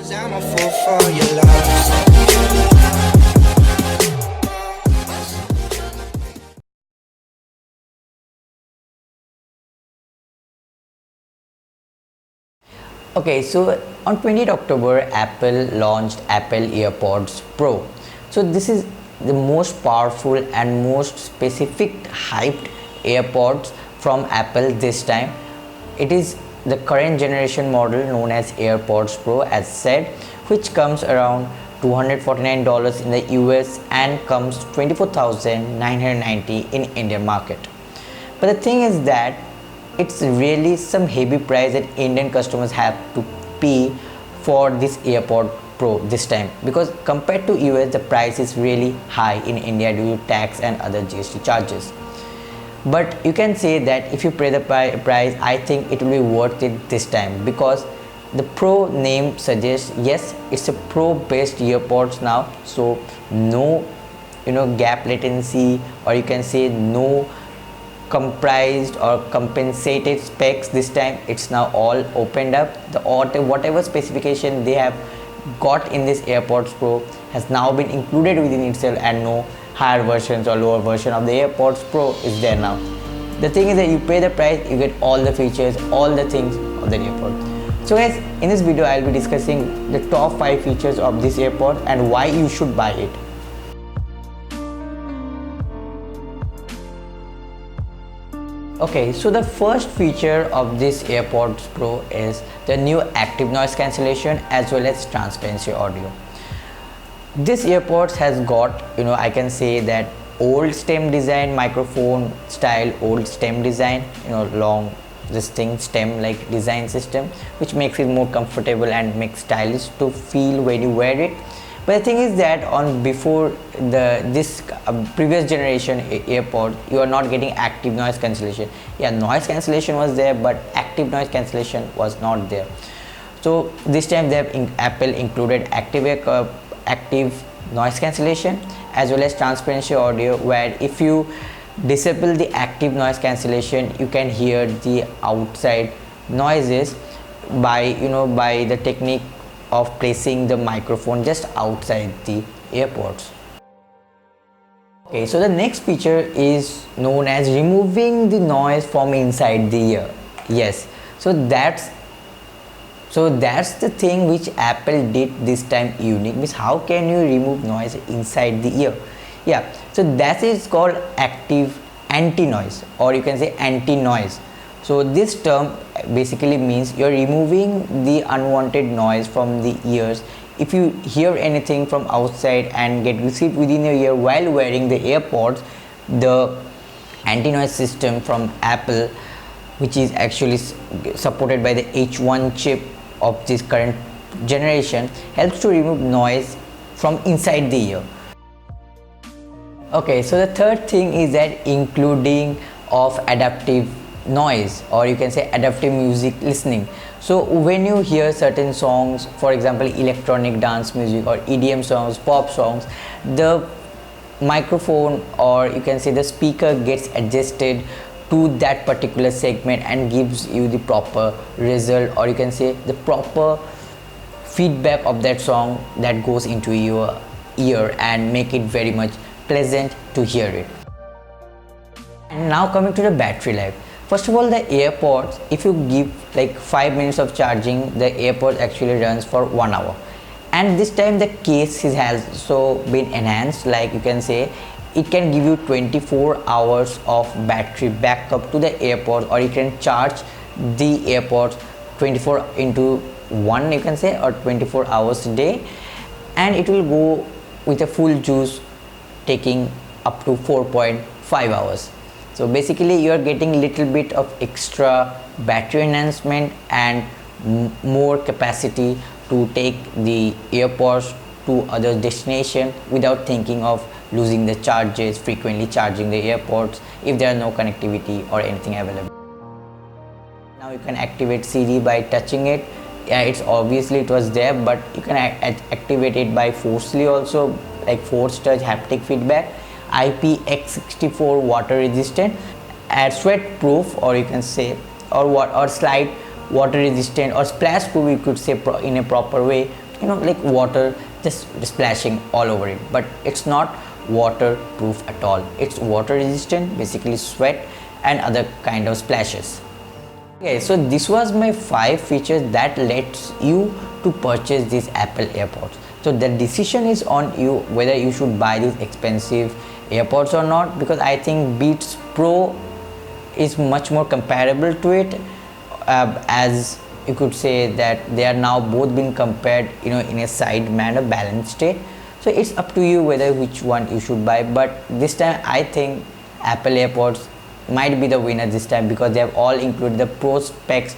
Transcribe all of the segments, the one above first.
'Cause I'm a fool for your love. Okay, so on 20th October, Apple launched Apple AirPods Pro. So this is the most powerful and most specific hyped AirPods from Apple this time. It is the current generation model known as AirPods Pro, as said, which comes around $249 in the US and comes 24,990 in Indian market. But the thing is that it's really some heavy price that Indian customers have to pay for this AirPod Pro this time, because compared to US the price is really high in India due to tax and other GST charges. But you can say that if you pay the price, I think it will be worth it this time, because the Pro name suggests, yes, it's a Pro based AirPods now, so no gap latency, or you can say no comprised or compensated specs this time. It's now all opened up. The whatever specification they have got in this AirPods Pro has now been included within itself, and no higher versions or lower version of the AirPods Pro is there now. The thing is that you pay the price, you get all the features, all the things of the AirPod. So guys, in this video I'll be discussing the top 5 features of this AirPod and why you should buy it. Okay, so the first feature of this AirPods Pro is the new active noise cancellation as well as transparency audio. This AirPods has got, I can say that old stem design, microphone style old stem design, long this thing stem like design system, which makes it more comfortable and makes stylish to feel when you wear it. But the thing is that on before this previous generation AirPods, you are not getting active noise cancellation. Yeah, noise cancellation was there, but active noise cancellation was not there. So this time they have Apple included active noise cancellation as well as transparency audio, where if you disable the active noise cancellation, you can hear the outside noises by by the technique of placing the microphone just outside the AirPods. Okay, so the next feature is known as removing the noise from inside the ear. Yes, so that's the thing which Apple did this time unique, means how can you remove noise inside the ear? Yeah, so that is called active anti-noise, or you can say anti-noise. So this term basically means you're removing the unwanted noise from the ears. If you hear anything from outside and get received within your ear while wearing the AirPods, the anti-noise system from Apple, which is actually supported by the H1 chip of this current generation, helps to remove noise from inside the ear. Okay, so the third thing is that including of adaptive noise, or you can say adaptive music listening. So when you hear certain songs, for example electronic dance music or EDM songs, pop songs, the microphone, or you can say the speaker, gets adjusted to that particular segment and gives you the proper result, or you can say the proper feedback of that song that goes into your ear and make it very much pleasant to hear it. And now coming to the battery life. First of all, the AirPods, if you give like 5 minutes of charging, the AirPods actually runs for 1 hour. And this time the case has so been enhanced, like you can say it can give you 24 hours of battery backup to the AirPods, or you can charge the AirPods 24 into 1, you can say, or 24 hours a day, and it will go with a full juice taking up to 4.5 hours. So basically you are getting little bit of extra battery enhancement and more capacity to take the AirPods to other destination without thinking of losing the charges, frequently charging the AirPods if there are no connectivity or anything available. Now you can activate Siri by touching it. Yeah, it's obviously it was there, but you can activate it by forcefully also, like force touch haptic feedback, IPX64 water resistant, and sweat proof, or you can say, or slide water resistant, or splash proof, you could say in a proper way, like water just splashing all over it, but it's not waterproof at all. It's water resistant, basically sweat and other kind of splashes. Okay, so this was my 5 features that lets you to purchase these Apple AirPods. So the decision is on you whether you should buy these expensive AirPods or not, because I think Beats Pro is much more comparable to it, as you could say that they are now both being compared in a side manner, balanced state. So it's up to you whether which one you should buy, but this time I think Apple AirPods might be the winner this time, because they have all included the pro specs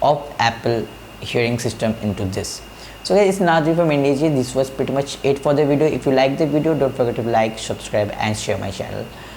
of Apple hearing system into this. So guys, it's Nadri from India. This was pretty much it for the video. If you like the video, don't forget to like, subscribe and share my channel.